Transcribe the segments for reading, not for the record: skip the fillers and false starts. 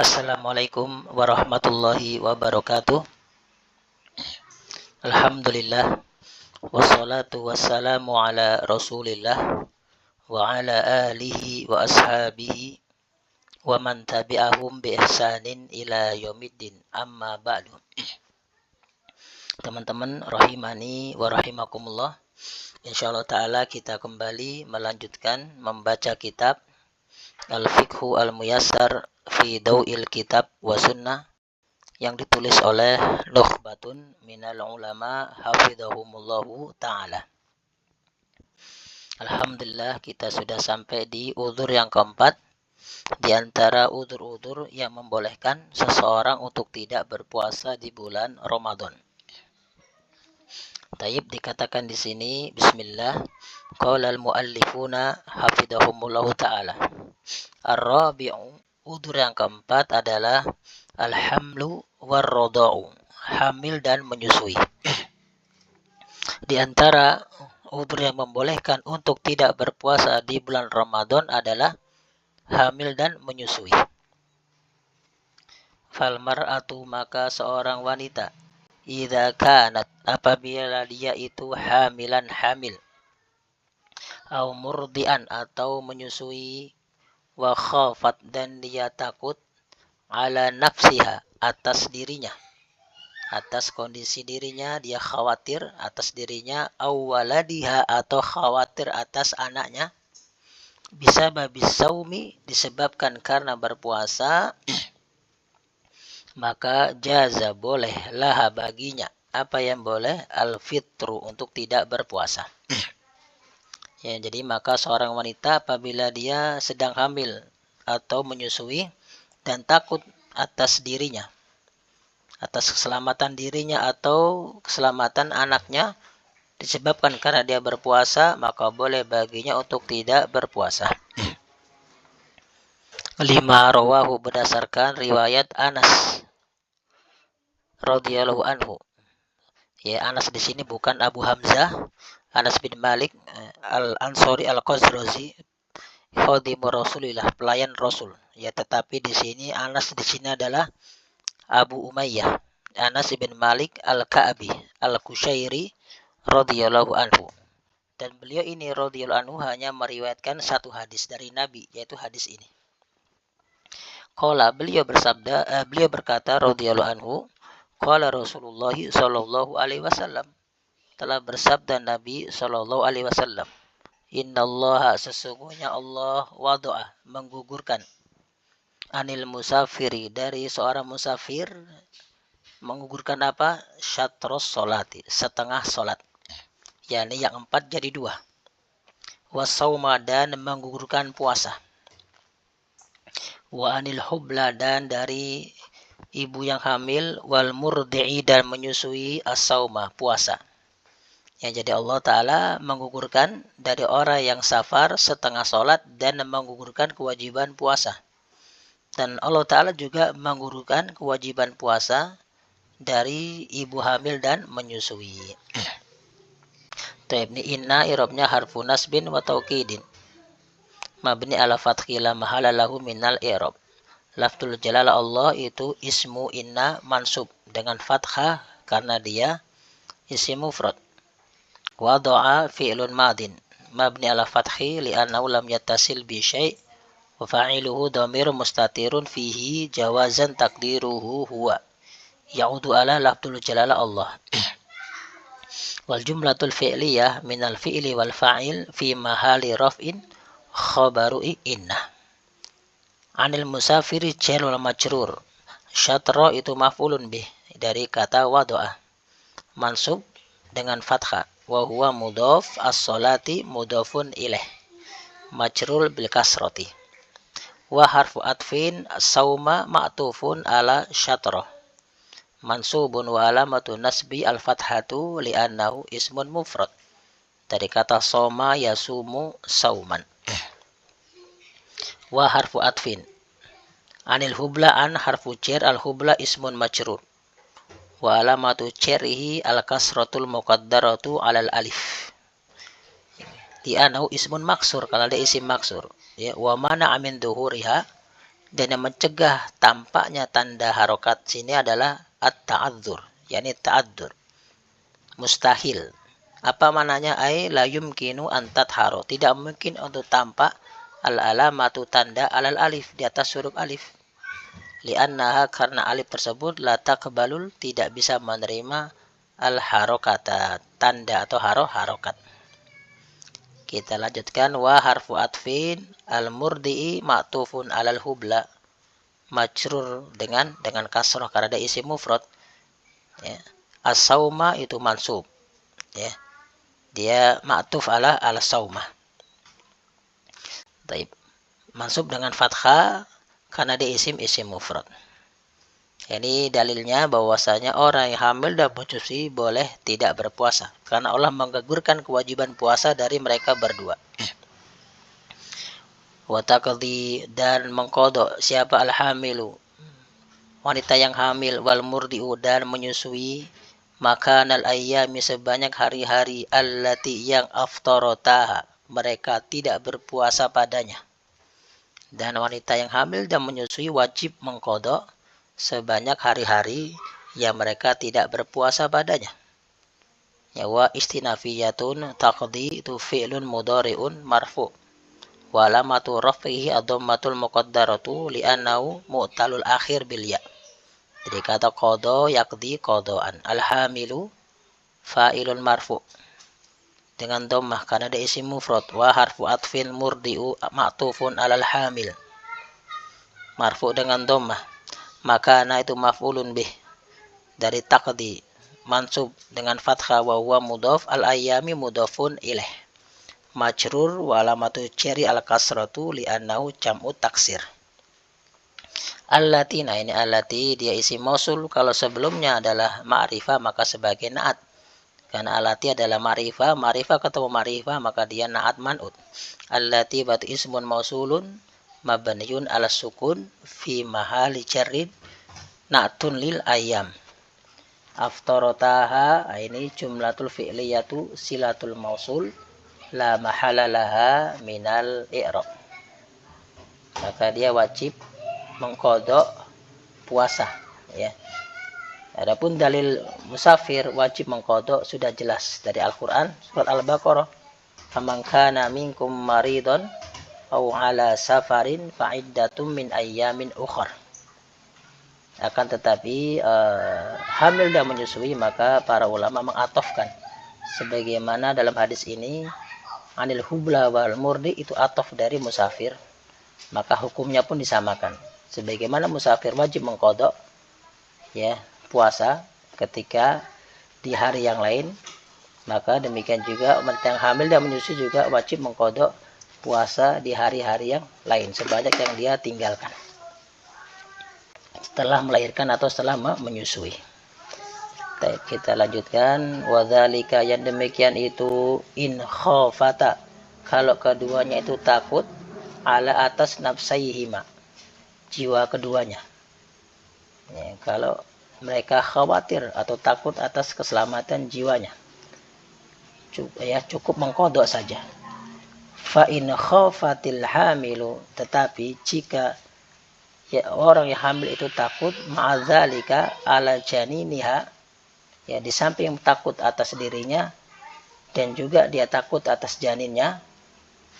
Assalamualaikum warahmatullahi wabarakatuh. Alhamdulillah. Wassalatu wassalamu ala rasulillah. Wa ala alihi wa ashabihi. Wa man tabi'ahum bi ihsanin ila yaumiddin. Amma ba'du. Teman-teman rahimani wa rahimakumullah. Insyaallah ta'ala kita kembali melanjutkan membaca kitab Al-Fiqhu Al-Muyassar fi Daw'il Kitab wa Sunnah yang ditulis oleh Nukhbatun minal ulama hafidhahumullahu ta'ala. Alhamdulillah kita sudah sampai di udzur yang keempat, di antara udzur-udzur yang membolehkan seseorang untuk tidak berpuasa di bulan Ramadan. Taib dikatakan di sini, bismillah, qala al-muallifuna hafidhahumullahu ta'ala. Ar-rabi'u, udzur yang keempat adalah al-hamlu war-rada'u, hamil dan menyusui. Di antara udzur yang membolehkan untuk tidak berpuasa di bulan Ramadan adalah hamil dan menyusui. Fal mar'atu, maka seorang wanita, idza kanat, apabila dia itu hamilan hamil, au murdian atau menyusui, wa khafat dan dia takut, ala nafsiha atas dirinya, atas kondisi dirinya, dia khawatir atas dirinya, awwaladiha atau khawatir atas anaknya, bisa babis saumi disebabkan karena berpuasa, maka jaza boleh laha baginya. Apa yang boleh? Al-fitru, untuk tidak berpuasa. Ya, jadi maka seorang wanita apabila dia sedang hamil atau menyusui dan takut atas dirinya, atas keselamatan dirinya atau keselamatan anaknya disebabkan karena dia berpuasa, maka boleh baginya untuk tidak berpuasa. 5. Rawahu, berdasarkan riwayat Anas radhiyallahu anhu. Ya, Anas di sini bukan Abu Hamzah, Anas bin Malik Al-Ansari Al-Khazraji, khadimu Rasulillah, pelayan Rasul. Ya, tetapi di sini Anas di sini adalah Abu Umayyah, Anas bin Malik Al-Ka'bi Al-Kushairi radhiyallahu anhu. Dan beliau ini radhiyallahu anhu hanya meriwayatkan satu hadis dari Nabi, yaitu hadis ini. Qala, beliau berkata radhiyallahu anhu, qala Rasulullah sallallahu alaihi wasallam, telah bersabda Nabi sallallahu alaihi wasallam, innallaha, sesungguhnya Allah, wada'a, menggugurkan, anil musafiri, dari seorang musafir, menggugurkan apa? Syatros solati, setengah solat, yakni yang 4 jadi 2. Wasauma, dan menggugurkan puasa. Wa anil hubla, dan dari ibu yang hamil, wal murdi'i, dan menyusui, as-sauma, puasa. Ya, jadi Allah Ta'ala menggugurkan dari orang yang safar setengah solat dan menggugurkan kewajiban puasa. Dan Allah Ta'ala juga menggugurkan kewajiban puasa dari ibu hamil dan menyusui. Ini inna irobnya harfu nasbin wa tauqidin, mabni ala fathi la mahala lahu minal i'rab. Lafzul jalala Allah itu ismu inna mansub dengan fathah karena dia isim mufrad. Wada'a fi'lun madin mabni ala fathi li'annahu lam yattasil bi syai' wa fa'iluhu dhamir mustatirun fihi jawazan takdiruhu huwa ya'udu ala lafzul jalala Allah. Wal jumlatul fi'liyah minal fi'li wal fa'il fi mahali raf'in khabaru inna. Anil musafiri jar wal majrur. Syatra itu maf'ulun bih dari kata wada'a, mansub dengan fathah. Wa huwa mudhaf, as-salati mudhafun ilaih, majrur bil kasrati. Wa harfu atfin sauma ma'tufun ala syatra, mansubun wa alamatu nasbi al-fathatu li'annahu ismun mufrad, dari kata soma yasumu sauman. Wa harfu atfin anil hubla, an harfu jar, al-hubla ismun majrur, wa alamatu jarrihi al-kasratul muqaddaratu alal alif, li'annahu ismun maksur, kalau ada isim maksur. Ya, wa mana amin duhuriha, Dan yang mencegah tampaknya tanda harokat sini adalah at-ta'adzur, yakni ta'adzur, mustahil. Apa mananya? Ai la yumkinu an tatharo, tidak mungkin untuk tampak al-alamatu tanda alal alif, di atas huruf alif. Li'annaha, karena alif tersebut la taqbalul, tidak bisa menerima al-harokata, tanda atau harokat. Kita lanjutkan. Wa harfu atfin al-murdi'i ma'tufun alal hubla, majrur dengan kasrah karena ada isim mufrad. Ya. As-sauma itu mansub. Ya. Dia ma'tuf ala sauma. Taib. Mansub dengan fathah karena dia isim mufrad. Ini dalilnya bahwasanya orang yang hamil dan menyusui boleh tidak berpuasa karena Allah menggugurkan kewajiban puasa dari mereka berdua. Wa taqdi, dan mengkodok siapa al-hamilu, wanita yang hamil, wal murdi'u, dan menyusui, makanal ayyami, sebanyak hari-hari, allati, yang aftarotaha, mereka tidak berpuasa padanya. Dan wanita yang hamil dan menyusui wajib mengkodok sebanyak hari-hari yang mereka tidak berpuasa padanya. Ya, wa istinafiyatun taqdi itu fi'lun mudhari'un marfu' wa alamatu raf'ihi ad-dhammatul muqaddaratu li'annahu mu'talul akhir bil ya. Jadi kata qada yaqdi qadaan. Al-hamilu fa'ilun marfu' dengan dhammah karena ada isim mufrad. Wa harfu atfin murdi'u ma'tufun alal hamil, marfu' dengan dhammah. Makana itu maf'ulun bih dari taqdi, mansub dengan fathah wa huwa mudhaf, al-ayyami mudhafun ilaih, majrur wa alamatu jarri al-kasratu li'annahu jam'u taksir. Allati, nah ini allati dia isim mausul, kalau sebelumnya adalah ma'rifah maka sebagai na'at. Karena allati adalah ma'rifah ketemu ma'rifah maka dia na'at man'ut. Allati batu ismun mausulun mabniyun ala sukun fi mahali jarrin na'tun lil ayyam. Aftarotaha, ini jumlatul fi'liyatu silatul mausul la mahala laha minal i'rab, maka dia wajib mengkodok puasa. Ya. Adapun dalil musafir wajib mengkodok sudah jelas dari Al-Quran surat Al-Baqarah, faman kana minkum maridon aw ala safarin fa'iddatum min ayyamin ukhar. Akan tetapi hamil dan menyusui maka para ulama mengatofkan sebagaimana dalam hadis ini anil hubla wal murdi, itu atof dari musafir, maka hukumnya pun disamakan. Sebagaimana musafir wajib mengkodok ya puasa ketika di hari yang lain, maka demikian juga wanita yang hamil dan menyusui juga wajib mengkodok puasa di hari-hari yang lain sebanyak yang dia tinggalkan setelah melahirkan atau setelah menyusui. Kita lanjutkan. Wadzalika, yang demikian itu, in khafata, kalau keduanya itu takut, ala atas nafsaihima, jiwa keduanya. Ya, kalau mereka khawatir atau takut atas keselamatan jiwanya, cukup mengkodok saja. Fa in khafatil hamilu, tetapi jika ya orang yang hamil itu takut, ma'adzalika ala janiniha, ya di samping takut atas dirinya dan juga dia takut atas janinnya,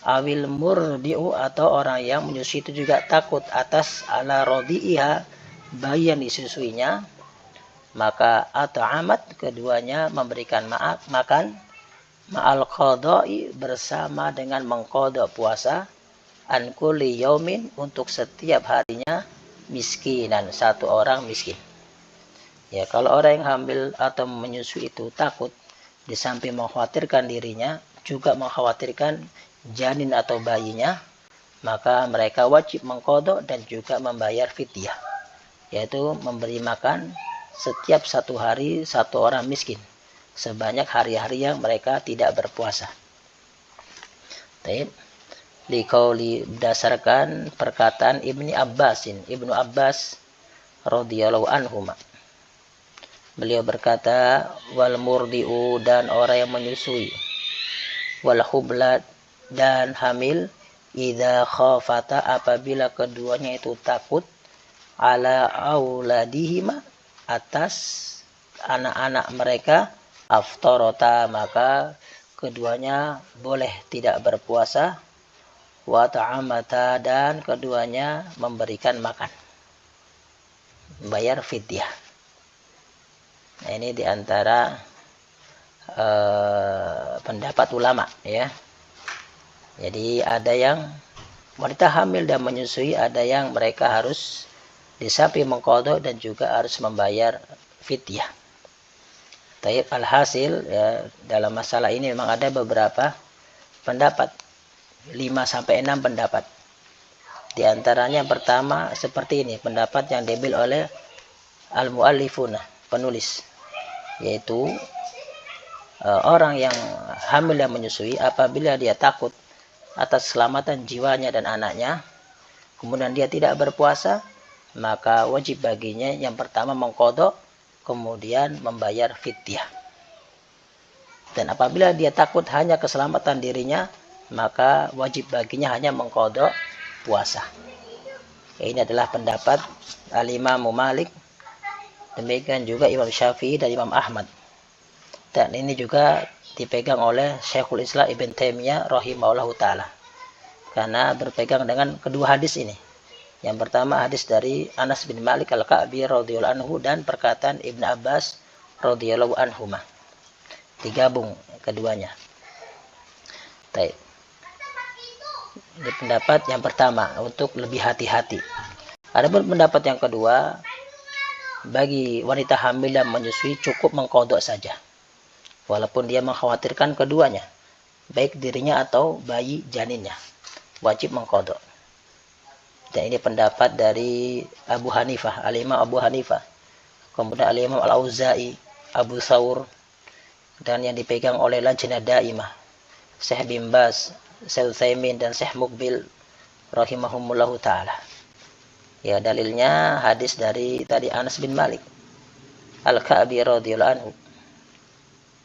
awil murdi'u, atau orang yang menyusui itu juga takut atas ala rodi'iha, bayi yang disusuinya, maka at'amat, keduanya memberikan makan ma'al qada'i, bersama dengan mengqada puasa, an kulli yaumin, untuk setiap harinya, miskinan, satu orang miskin. Ya, kalau orang yang hamil atau menyusui itu takut, di samping mengkhawatirkan dirinya, juga mengkhawatirkan janin atau bayinya, maka mereka wajib mengqada dan juga membayar fidyah, yaitu memberi makan setiap satu hari satu orang miskin, sebanyak hari-hari yang mereka tidak berpuasa. Baik. Liqauli, berdasarkan perkataan Ibnu Abbas radhiyallahu anhuma. Beliau berkata, wal murdi'u, dan orang yang menyusui, wal hublat, dan hamil, idza khafata apabila keduanya itu takut ala auladihima atas anak-anak mereka aftarota maka keduanya boleh tidak berpuasa wa ta'amata dan keduanya memberikan makan bayar fidyah. Nah, ini diantara pendapat ulama ya. Jadi ada yang wanita hamil dan menyusui, ada yang mereka harus disapi mengqadha dan juga harus membayar fidyah. Taib alhasil ya, dalam masalah ini memang ada beberapa pendapat, 5 sampai 6 pendapat. Di antaranya yang pertama seperti ini, pendapat yang diambil oleh al-muallifuna, penulis, yaitu orang yang hamil dan menyusui apabila dia takut atas keselamatan jiwanya dan anaknya, kemudian dia tidak berpuasa, maka wajib baginya yang pertama mengqadha, kemudian membayar fidyah. Dan apabila dia takut hanya keselamatan dirinya, maka wajib baginya hanya mengqadha puasa. Ini adalah pendapat Al-Imam Malik, demikian juga Imam Syafi'i dan Imam Ahmad. Dan ini juga dipegang oleh Syekhul Islam Ibn Taimiyah rahimahullahu ta'ala, karena berpegang dengan kedua hadis ini. Yang pertama hadis dari Anas bin Malik Al-Ka'bi radhiyallahu anhu dan perkataan Ibnu Abbas radhiyallahu anhuma. Digabung keduanya. Baik. Ini pendapat yang pertama untuk lebih hati-hati. Adapun pendapat yang kedua, bagi wanita hamil dan menyusui cukup mengqadha saja. Walaupun dia mengkhawatirkan keduanya, baik dirinya atau bayi janinnya, wajib mengqadha. Dan ini pendapat dari Abu Hanifah, Al-Imam Abu Hanifah, kemudian Al-Imam Al-Auza'i, Abu Thawr, dan yang dipegang oleh Lajnah Daimah, Syekh bin Baz, Syekh Utsaimin dan Syekh Muqbil rahimahumullahu ta'ala. Ya, dalilnya hadis dari tadi Anas bin Malik Al-Ka'bi radhiyallahu anhu.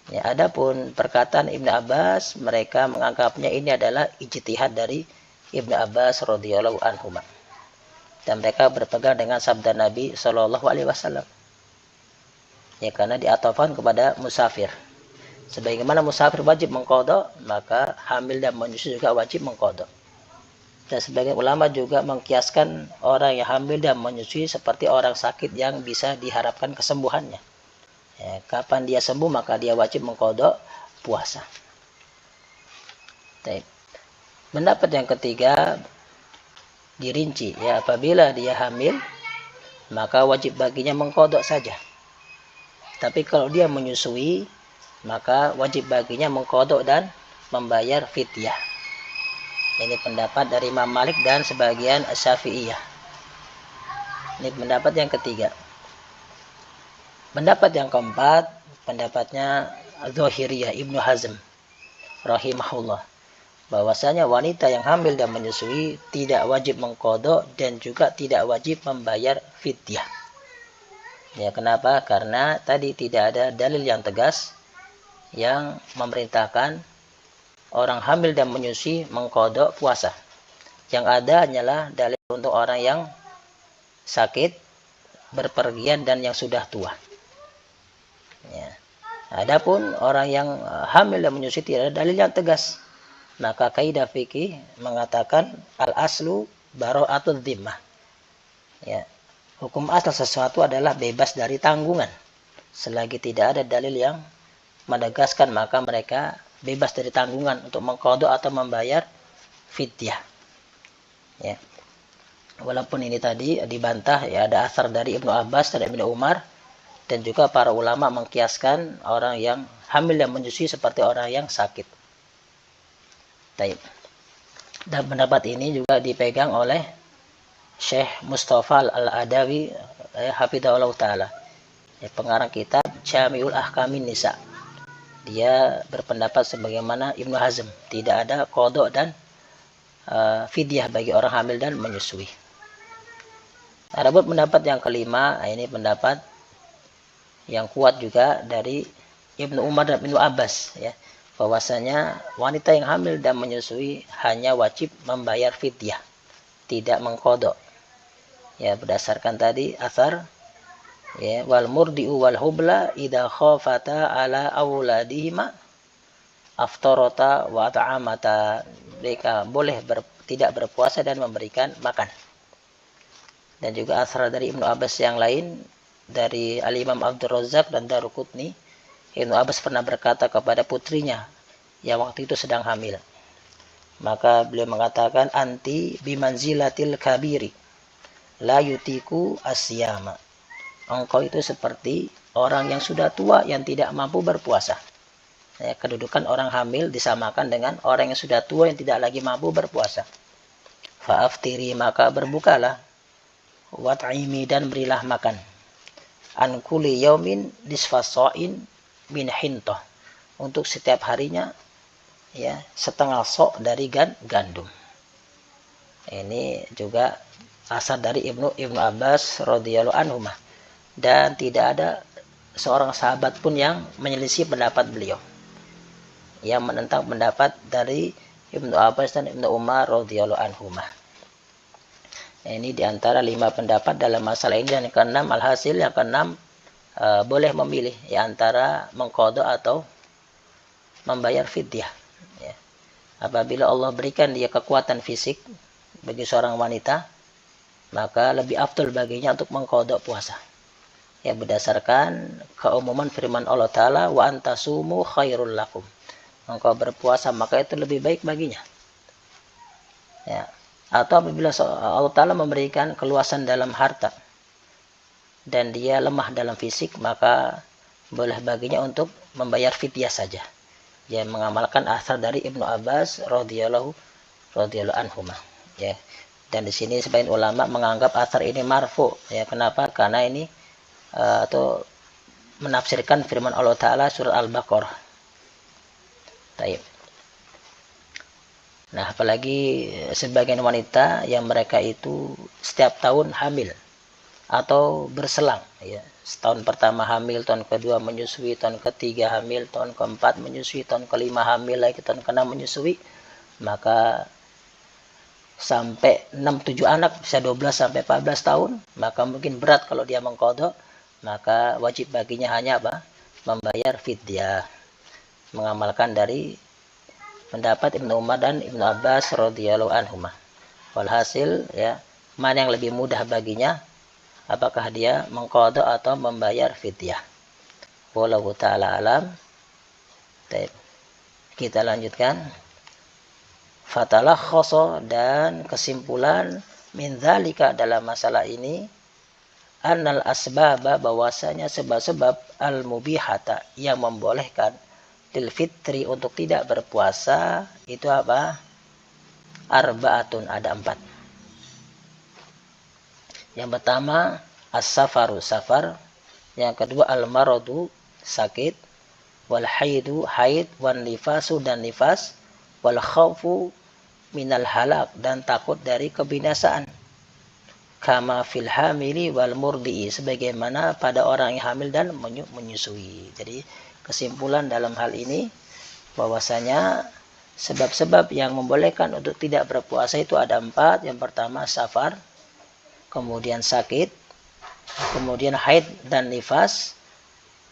Ya, adapun perkataan Ibnu Abbas, mereka menganggapnya ini adalah ijtihad dari Ibnu Abbas radhiyallahu anhu. Dan mereka berpegang dengan sabda Nabi Shallallahu Alaihi Wasallam. Ya, karena diatofkan kepada musafir. Sebagaimana musafir wajib mengqadha, maka hamil dan menyusui juga wajib mengqadha. Dan sebagian ulama juga mengkiaskan orang yang hamil dan menyusui seperti orang sakit yang bisa diharapkan kesembuhannya. Ya, kapan dia sembuh maka dia wajib mengqadha puasa. Baik. Pendapat yang ketiga dirinci, ya, apabila dia hamil maka wajib baginya mengqadha saja. Tapi kalau dia menyusui maka wajib baginya mengqadha dan membayar fidyah. Ini pendapat dari Imam Malik dan sebagian Syafi'iyah. Ini pendapat yang ketiga. Pendapat yang keempat, pendapatnya Dzahiriyah Ibnu Hazm rahimahullah, bahwasanya wanita yang hamil dan menyusui tidak wajib mengqadha dan juga tidak wajib membayar fidyah. Ya, kenapa? Karena tadi tidak ada dalil yang tegas yang memerintahkan orang hamil dan menyusui mengqadha puasa. Yang ada hanyalah dalil untuk orang yang sakit, berpergian dan yang sudah tua. Ya. Adapun orang yang hamil dan menyusui tidak ada dalil yang tegas. Maka kaidah fikih mengatakan al-aslu bara'atul dhimmah. Ya. Hukum asal sesuatu adalah bebas dari tanggungan. Selagi tidak ada dalil yang menegaskan, maka mereka bebas dari tanggungan untuk mengqadha atau membayar fidyah. Ya. Walaupun ini tadi dibantah, ya, ada asar dari Ibnu Abbas dan Ibnu Umar, dan juga para ulama mengkiaskan orang yang hamil dan menyusui seperti orang yang sakit. Baik. Dan pendapat ini juga dipegang oleh Syekh Mustafa Al-Adawi hafizahullah ta'ala, ya, pengarang kitab Jami'ul Ahkamin Nisa. Dia berpendapat sebagaimana Ibnu Hazm, tidak ada qadha dan fidyah bagi orang hamil dan menyusui. Adapun pendapat yang kelima, ini pendapat yang kuat juga dari Ibnu Umar dan Ibnu Abbas, ya, bahwasanya wanita yang hamil dan menyusui hanya wajib membayar fidyah, tidak mengqadha. Ya, berdasarkan tadi asar ya, wal murdi'u wal hubla idza khafata ala auladihima aftarata wa ta'amata. Mereka boleh tidak berpuasa dan memberikan makan. Dan juga asar dari Ibnu Abbas yang lain dari Al-Imam Abdul Razzaq dan Daruqutni, Ibnu Abbas pernah berkata kepada putrinya yang waktu itu sedang hamil. Maka beliau mengatakan, anti bimanzilatil kabiri la yutiku asyama. Engkau itu seperti orang yang sudah tua yang tidak mampu berpuasa. Ya, kedudukan orang hamil disamakan dengan orang yang sudah tua yang tidak lagi mampu berpuasa. Fa'aftiri, maka berbukalah. Wat'imi, dan berilah makan. An kulli yaumin nisfaso'in min hintoh. Untuk setiap harinya ya setengah sok dari gandum. Ini juga asar dari Ibnu Abbas radhiyallahu anhu. Dan tidak ada seorang sahabat pun yang menyelisih pendapat beliau, yang menentang pendapat dari Ibnu Abbas dan Ibnu Umar radhiyallahu anhu. Ini diantara 5 pendapat dalam masalah ini. Dan yang keenam, alhasil yang keenam boleh memilih ya, antara mengqadha atau membayar fidyah. Ya. Apabila Allah berikan dia kekuatan fisik bagi seorang wanita, maka lebih afdal baginya untuk mengqadha puasa. Ya, berdasarkan keumuman firman Allah Ta'ala, wa antasumu khairul lakum. Engkau berpuasa maka itu lebih baik baginya. Ya. Atau apabila Allah Ta'ala memberikan keluasan dalam harta dan dia lemah dalam fisik, maka boleh baginya untuk membayar fidyah saja. Dia mengamalkan asar dari Ibnu Abbas radhiyallahu anhu. Ya. Dan di sini sebagian ulama menganggap asar ini marfu. Ya, kenapa? Karena ini atau menafsirkan firman Allah Ta'ala surat Al-Baqarah. Baik. Nah, apalagi sebagian wanita yang mereka itu setiap tahun hamil atau berselang, ya. Tahun pertama hamil, tahun kedua menyusui, tahun ketiga hamil, tahun keempat menyusui, tahun kelima hamil lagi, tahun keenam menyusui, maka sampai 6-7 anak, bisa 12 sampai 14 tahun, maka mungkin berat kalau dia mengqadha, maka wajib baginya hanya apa? Membayar fidyah. Mengamalkan dari pendapat Ibnu Umar dan Ibnu Abbas radhiyallahu anhuma. Walhasil ya, mana yang lebih mudah baginya? Apakah dia mengqadha atau membayar fidyah? Wallahu ta'ala alam. Baik. Kita lanjutkan. Fatalakhasa, dan kesimpulan min dzalika dalam masalah ini, annal asbaba, bahwasanya sebab-sebab al-mubihata yang membolehkan lil fitri untuk tidak berpuasa itu apa? Arba'atun, ada 4. Yang pertama as-safaru, safar. Yang kedua al-maradu, sakit. Wal haidu, haid. Wan nifasu, dan nifas. Wal khawfu minal halak, dan takut dari kebinasaan. Kama fil hamili wal murdi'i, sebagaimana pada orang yang hamil dan menyusui. Jadi kesimpulan dalam hal ini bahwasanya sebab-sebab yang membolehkan untuk tidak berpuasa itu ada 4. Yang pertama safar, kemudian sakit, kemudian haid dan nifas,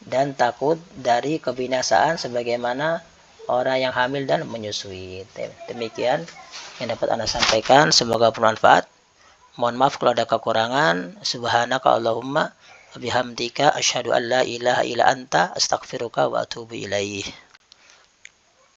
dan takut dari kebinasaan sebagaimana orang yang hamil dan menyusui. Demikian yang dapat Anda sampaikan, semoga bermanfaat. Mohon maaf kalau ada kekurangan. Subhanaka Allahumma wa bihamdika asyhadu an la ilaha illa anta astaghfiruka wa atubu ilaih.